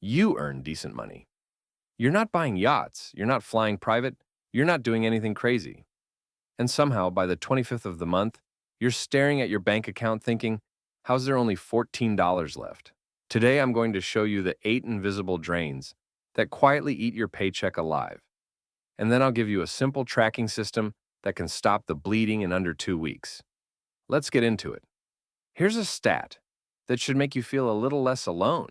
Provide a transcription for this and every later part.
You earn decent money. You're not buying yachts, you're not flying private, you're not doing anything crazy. And somehow, by the 25th of the month, you're staring at your bank account thinking, how's there only $14 left? Today, I'm going to show you the 8 invisible drains that quietly eat your paycheck alive. And then I'll give you a simple tracking system that can stop the bleeding in under 2 weeks. Let's get into it. Here's a stat that should make you feel a little less alone.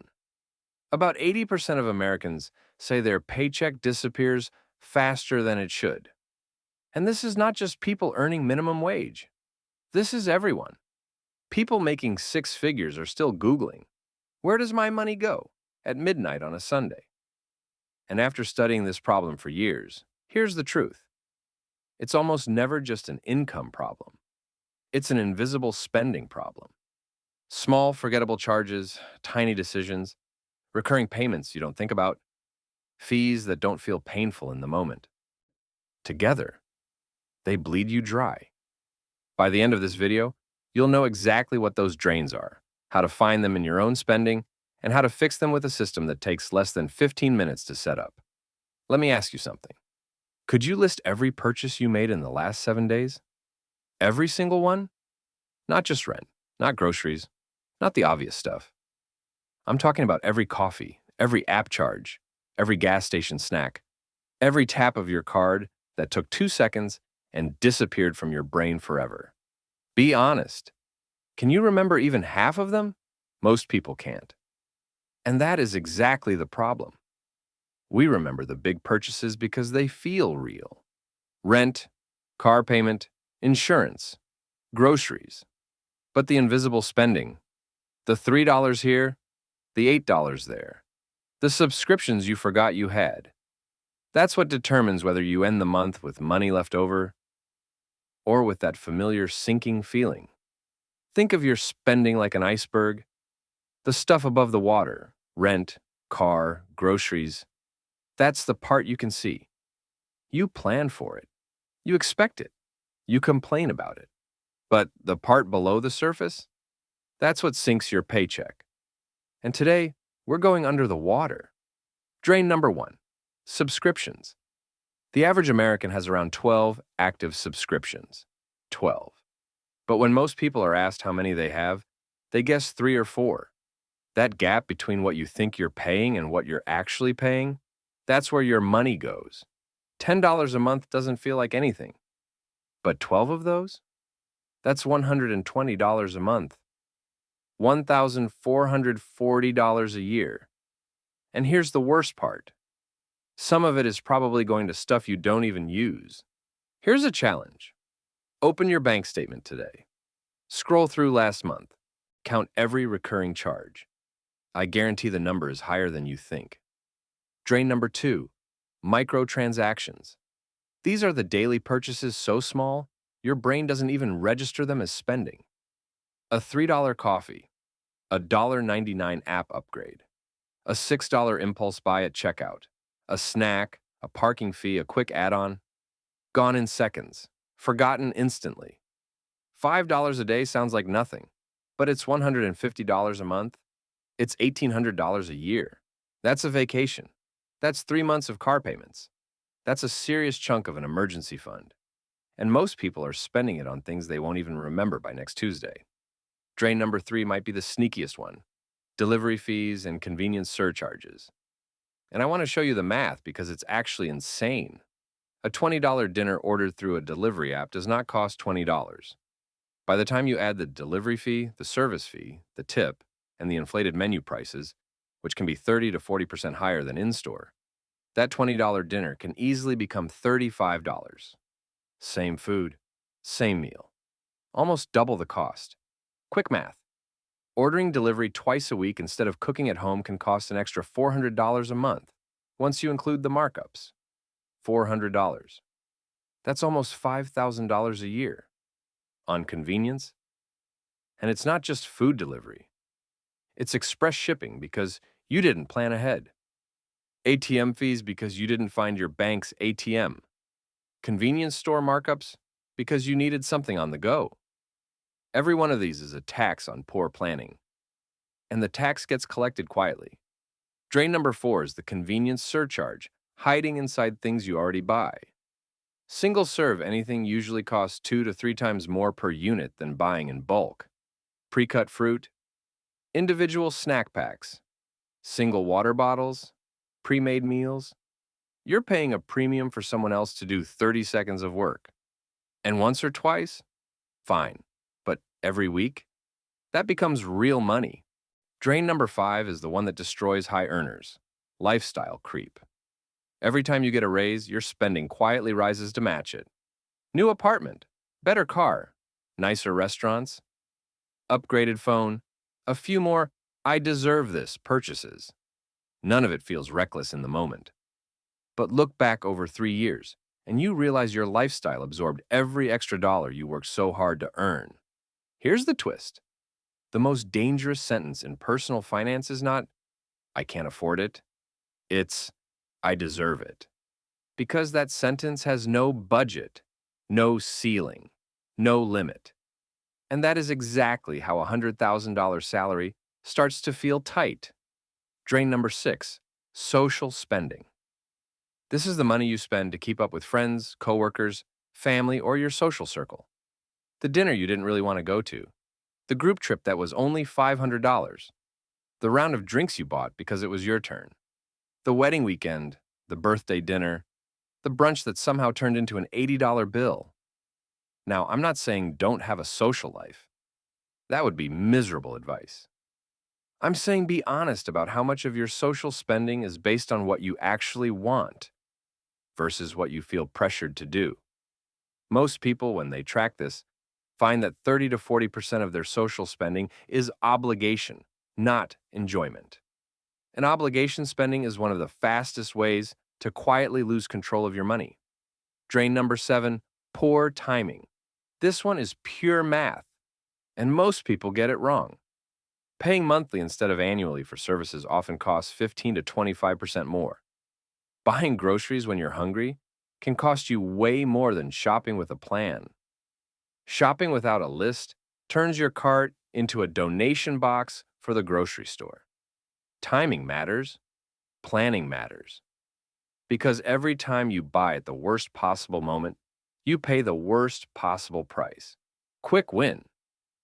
About 80% of Americans say their paycheck disappears faster than it should. And this is not just people earning minimum wage. This is everyone. People making 6 figures are still Googling, "Where does my money go?" at midnight on a Sunday. And after studying this problem for years, here's the truth. It's almost never just an income problem. It's an invisible spending problem. Small, forgettable charges, tiny decisions, recurring payments you don't think about, fees that don't feel painful in the moment. Together, they bleed you dry. By the end of this video, you'll know exactly what those drains are, how to find them in your own spending, and how to fix them with a system that takes less than 15 minutes to set up. Let me ask you something. Could you list every purchase you made in the last 7 days? Every single one? Not just rent, not groceries, not the obvious stuff. I'm talking about every coffee, every app charge, every gas station snack, every tap of your card that took 2 seconds and disappeared from your brain forever. Be honest. Can you remember even half of them? Most people can't. And that is exactly the problem. We remember the big purchases because they feel real. Rent, car payment, insurance, groceries. But the invisible spending, the $3 here, the $8 there, the subscriptions you forgot you had. That's what determines whether you end the month with money left over or with that familiar sinking feeling. Think of your spending like an iceberg. The stuff above the water, rent, car, groceries, that's the part you can see. You plan for it. You expect it. You complain about it. But the part below the surface, that's what sinks your paycheck. And today, we're going under the water. Drain number 1, subscriptions. The average American has around 12 active subscriptions. 12. But when most people are asked how many they have, they guess 3 or 4. That gap between what you think you're paying and what you're actually paying, that's where your money goes. $10 a month doesn't feel like anything. But 12 of those? That's $120 a month. $1,440 a year. And here's the worst part. Some of it is probably going to stuff you don't even use. Here's a challenge. Open your bank statement today. Scroll through last month. Count every recurring charge. I guarantee the number is higher than you think. Drain number 2, microtransactions. These are the daily purchases so small, your brain doesn't even register them as spending. A $3 coffee, a $1.99 app upgrade, a $6 impulse buy at checkout, a snack, a parking fee, a quick add-on, gone in seconds, forgotten instantly. $5 a day sounds like nothing, but it's $150 a month. It's $1,800 a year. That's a vacation. That's 3 months of car payments. That's a serious chunk of an emergency fund. And most people are spending it on things they won't even remember by next Tuesday. Drain number 3 might be the sneakiest one: delivery fees and convenience surcharges. And I want to show you the math because it's actually insane. A $20 dinner ordered through a delivery app does not cost $20. By the time you add the delivery fee, the service fee, the tip, and the inflated menu prices, which can be 30 to 40% higher than in-store, that $20 dinner can easily become $35. Same food, same meal. Almost double the cost. Quick math. Ordering delivery twice a week instead of cooking at home can cost an extra $400 a month once you include the markups. $400. That's almost $5,000 a year. On convenience? And it's not just food delivery. It's express shipping because you didn't plan ahead. ATM fees because you didn't find your bank's ATM. Convenience store markups because you needed something on the go. Every one of these is a tax on poor planning. And the tax gets collected quietly. Drain number 4 is the convenience surcharge, hiding inside things you already buy. Single serve anything usually costs 2 to 3 times more per unit than buying in bulk. Pre-cut fruit, individual snack packs, single water bottles, pre-made meals. You're paying a premium for someone else to do 30 seconds of work. And once or twice? Fine. But every week? That becomes real money. Drain number 5 is the one that destroys high earners. Lifestyle creep. Every time you get a raise, your spending quietly rises to match it. New apartment, better car, nicer restaurants, upgraded phone, a few more "I deserve this" purchases. None of it feels reckless in the moment. But look back over 3 years, and you realize your lifestyle absorbed every extra dollar you worked so hard to earn. Here's the twist. The most dangerous sentence in personal finance is not, "I can't afford it." It's, "I deserve it." Because that sentence has no budget, no ceiling, no limit. And that is exactly how a $100,000 salary starts to feel tight. Drain number 6, social spending. This is the money you spend to keep up with friends, coworkers, family, or your social circle. The dinner you didn't really want to go to. The group trip that was only $500. The round of drinks you bought because it was your turn. The wedding weekend, the birthday dinner, the brunch that somehow turned into an $80 bill. Now, I'm not saying don't have a social life. That would be miserable advice. I'm saying be honest about how much of your social spending is based on what you actually want versus what you feel pressured to do. Most people, when they track this, find that 30 to 40% of their social spending is obligation, not enjoyment. And obligation spending is one of the fastest ways to quietly lose control of your money. Drain number 7, poor timing. This one is pure math, and most people get it wrong. Paying monthly instead of annually for services often costs 15 to 25% more. Buying groceries when you're hungry can cost you way more than shopping with a plan. Shopping without a list turns your cart into a donation box for the grocery store. Timing matters. Planning matters. Because every time you buy at the worst possible moment, you pay the worst possible price. Quick win.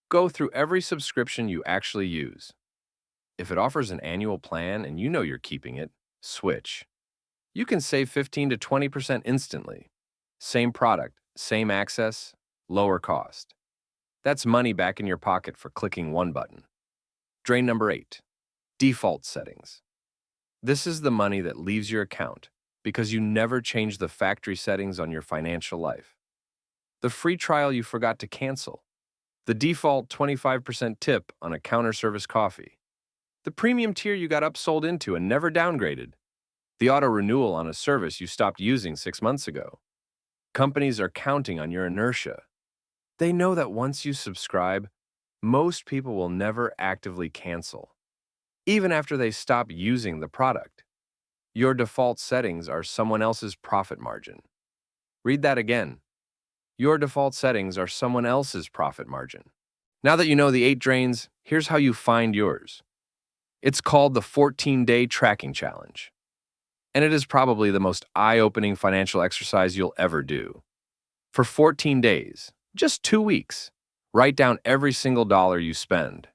Go through every subscription you actually use. If it offers an annual plan and you know you're keeping it, switch. You can save 15 to 20% instantly. Same product, same access, lower cost. That's money back in your pocket for clicking one button. Drain number 8, default settings. This is the money that leaves your account because you never change the factory settings on your financial life. The free trial you forgot to cancel. The default 25% tip on a counter service coffee. The premium tier you got upsold into and never downgraded. The auto renewal on a service you stopped using 6 months ago. Companies are counting on your inertia. They know that once you subscribe, most people will never actively cancel, even after they stop using the product. Your default settings are someone else's profit margin. Read that again. Your default settings are someone else's profit margin. Now that you know the 8 drains, here's how you find yours. It's called the 14-day tracking challenge. And it is probably the most eye-opening financial exercise you'll ever do. For 14 days, just 2 weeks, write down every single dollar you spend.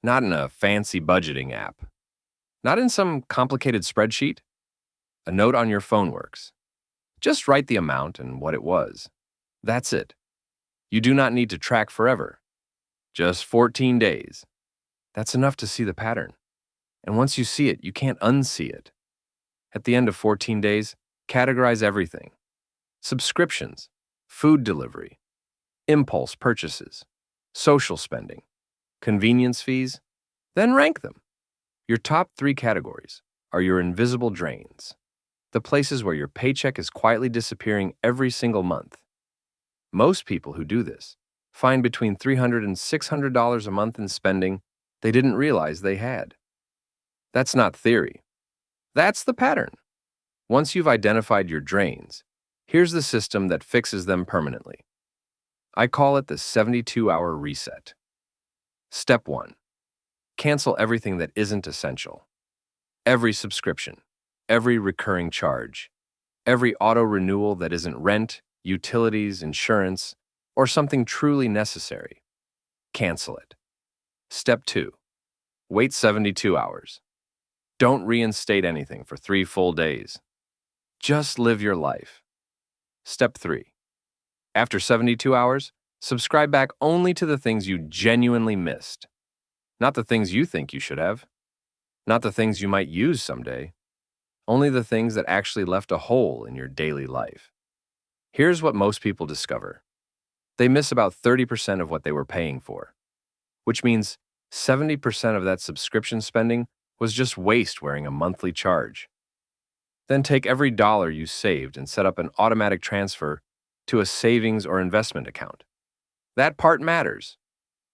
Not in a fancy budgeting app. Not in some complicated spreadsheet. A note on your phone works. Just write the amount and what it was. That's it. You do not need to track forever. Just 14 days. That's enough to see the pattern. And once you see it, you can't unsee it. At the end of 14 days, categorize everything. Subscriptions, food delivery, impulse purchases, social spending, convenience fees, then rank them. Your top 3 categories are your invisible drains, the places where your paycheck is quietly disappearing every single month. Most people who do this find between $300 and $600 a month in spending they didn't realize they had. That's not theory. That's the pattern. Once you've identified your drains, here's the system that fixes them permanently. I call it the 72-hour reset. Step 1. Cancel everything that isn't essential. Every subscription, every recurring charge, every auto renewal that isn't rent, utilities, insurance, or something truly necessary. Cancel it. Step 2. Wait 72 hours. Don't reinstate anything for 3 full days. Just live your life. Step 3. After 72 hours, subscribe back only to the things you genuinely missed. Not the things you think you should have. Not the things you might use someday. Only the things that actually left a hole in your daily life. Here's what most people discover. They miss about 30% of what they were paying for, which means 70% of that subscription spending was just waste wearing a monthly charge. Then take every dollar you saved and set up an automatic transfer to a savings or investment account. That part matters,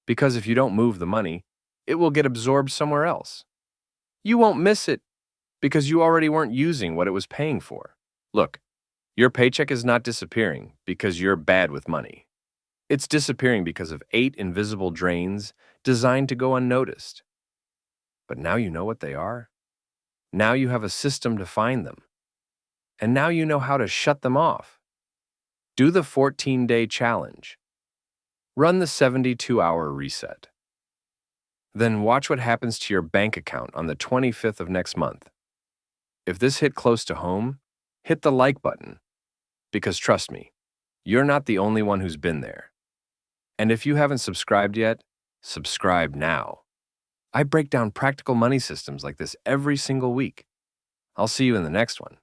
because if you don't move the money, it will get absorbed somewhere else. You won't miss it because you already weren't using what it was paying for. Look, your paycheck is not disappearing because you're bad with money. It's disappearing because of 8 invisible drains designed to go unnoticed. But now you know what they are. Now you have a system to find them. And now you know how to shut them off. Do the 14-day challenge. Run the 72-hour reset. Then watch what happens to your bank account on the 25th of next month. If this hit close to home, hit the like button. Because trust me, you're not the only one who's been there. And if you haven't subscribed yet, subscribe now. I break down practical money systems like this every single week. I'll see you in the next one.